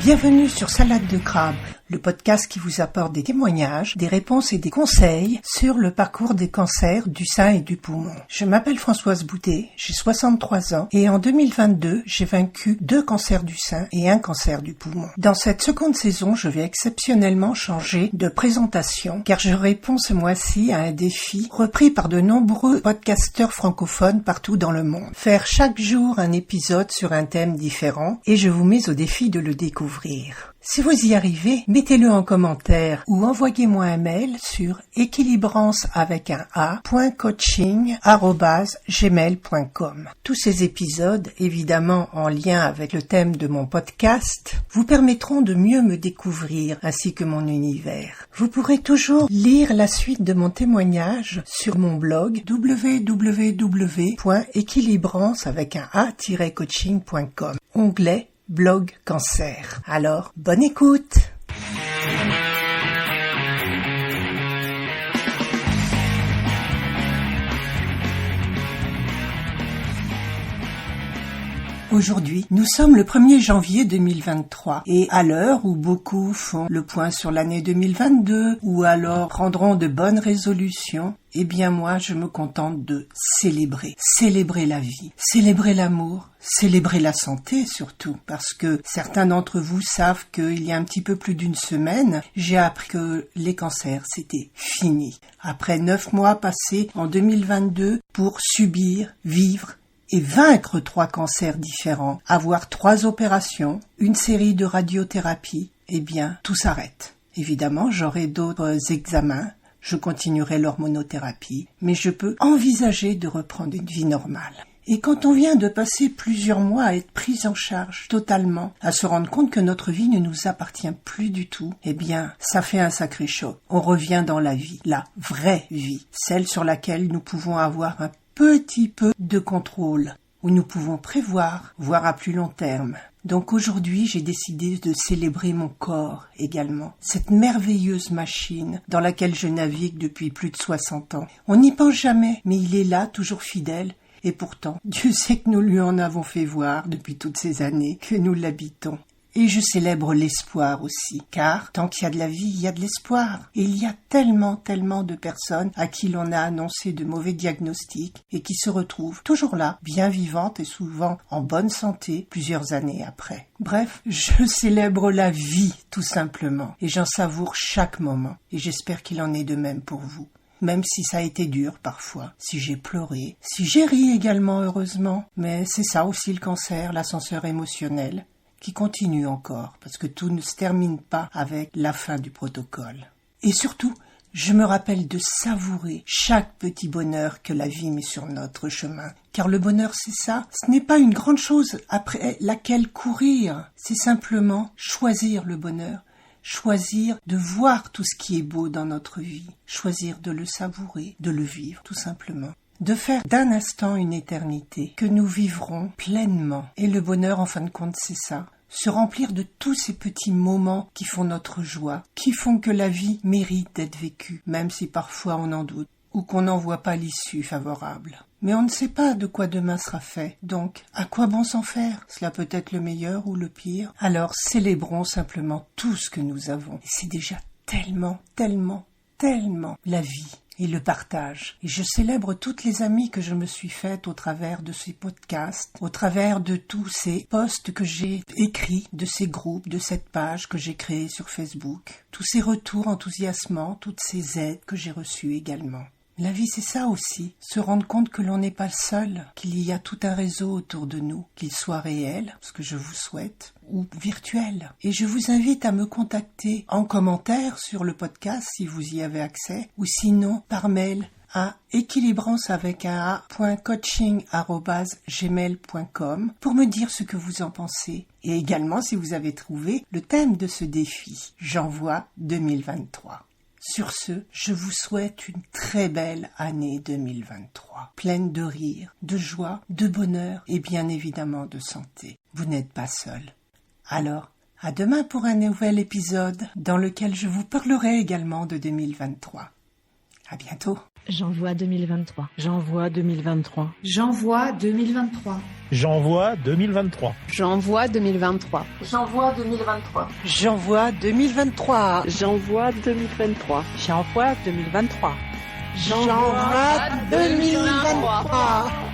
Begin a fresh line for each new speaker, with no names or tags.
Bienvenue sur Salade de crabe, le podcast qui vous apporte des témoignages, des réponses et des conseils sur le parcours des cancers du sein et du poumon. Je m'appelle Françoise Boudet, j'ai 63 ans et en 2022, j'ai vaincu 2 cancers du sein et 1 cancer du poumon. Dans cette seconde saison, je vais exceptionnellement changer de présentation car je réponds ce mois-ci à un défi repris par de nombreux podcasteurs francophones partout dans le monde. Faire chaque jour un épisode sur un thème différent et je vous mets au défi de le découvrir. Si vous y arrivez, mettez-le en commentaire ou envoyez-moi un mail sur equilibrance.coaching@gmail.com. Tous ces épisodes, évidemment en lien avec le thème de mon podcast, vous permettront de mieux me découvrir ainsi que mon univers. Vous pourrez toujours lire la suite de mon témoignage sur mon blog www.equilibrance.coaching.com, onglet Blog Cancer. Alors, bonne écoute! Aujourd'hui, nous sommes le 1er janvier 2023 et à l'heure où beaucoup font le point sur l'année 2022 ou alors prendront de bonnes résolutions, eh bien moi je me contente de célébrer la vie, célébrer l'amour, célébrer la santé surtout, parce que certains d'entre vous savent qu'il y a un petit peu plus d'une semaine, j'ai appris que les cancers c'était fini. Après 9 mois passés en 2022 pour subir, vivre et vaincre 3 cancers différents, avoir 3 opérations, une série de radiothérapies, eh bien, tout s'arrête. Évidemment, j'aurai d'autres examens, je continuerai l'hormonothérapie, mais je peux envisager de reprendre une vie normale. Et quand on vient de passer plusieurs mois à être pris en charge totalement, à se rendre compte que notre vie ne nous appartient plus du tout, eh bien, ça fait un sacré choc. On revient dans la vie, la vraie vie, celle sur laquelle nous pouvons avoir un petit peu de contrôle, où nous pouvons prévoir, voire à plus long terme. Donc aujourd'hui, j'ai décidé de célébrer mon corps également, cette merveilleuse machine dans laquelle je navigue depuis plus de 60 ans. On n'y pense jamais, mais il est là, toujours fidèle, et pourtant, Dieu sait que nous lui en avons fait voir depuis toutes ces années que nous l'habitons. Et je célèbre l'espoir aussi, car tant qu'il y a de la vie, il y a de l'espoir. Et il y a tellement de personnes à qui l'on a annoncé de mauvais diagnostics et qui se retrouvent toujours là, bien vivantes et souvent en bonne santé plusieurs années après. Bref, je célèbre la vie tout simplement et j'en savoure chaque moment et j'espère qu'il en est de même pour vous. Même si ça a été dur parfois, si j'ai pleuré, si j'ai ri également heureusement, mais c'est ça aussi le cancer, l'ascenseur émotionnel, qui continue encore, parce que tout ne se termine pas avec la fin du protocole. Et surtout, je me rappelle de savourer chaque petit bonheur que la vie met sur notre chemin. Car le bonheur, c'est ça, ce n'est pas une grande chose après laquelle courir, c'est simplement choisir le bonheur, choisir de voir tout ce qui est beau dans notre vie, choisir de le savourer, de le vivre, tout simplement. De faire d'un instant une éternité que nous vivrons pleinement. Et le bonheur, en fin de compte, c'est ça. Se remplir de tous ces petits moments qui font notre joie, qui font que la vie mérite d'être vécue, même si parfois on en doute, ou qu'on n'en voit pas l'issue favorable. Mais on ne sait pas de quoi demain sera fait, donc à quoi bon s'en faire? Cela peut être le meilleur ou le pire. Alors célébrons simplement tout ce que nous avons. Et c'est déjà tellement la vie. Et le partage. Et je célèbre toutes les amies que je me suis faites au travers de ces podcasts, au travers de tous ces posts que j'ai écrits, de ces groupes, de cette page que j'ai créée sur Facebook. Tous ces retours enthousiasmants, toutes ces aides que j'ai reçues également. La vie, c'est ça aussi, se rendre compte que l'on n'est pas le seul, qu'il y a tout un réseau autour de nous, qu'il soit réel, ce que je vous souhaite, ou virtuel. Et je vous invite à me contacter en commentaire sur le podcast si vous y avez accès, ou sinon par mail à equilibrance.coaching@gmail.com pour me dire ce que vous en pensez. Et également si vous avez trouvé le thème de ce défi, J'envoie 2023. Sur ce, je vous souhaite une très belle année 2023, pleine de rire, de joie, de bonheur et bien évidemment de santé. Vous n'êtes pas seul. Alors, à demain pour un nouvel épisode dans lequel je vous parlerai également de 2023. À bientôt.
J'envoie 2023.
J'envoie 2023.
J'envoie 2023.
J'envoie 2023.
J'envoie 2023.
J'envoie 2023.
J'envoie 2023.
J'envoie 2023.
J'envoie 2023.
J'envoie
2023.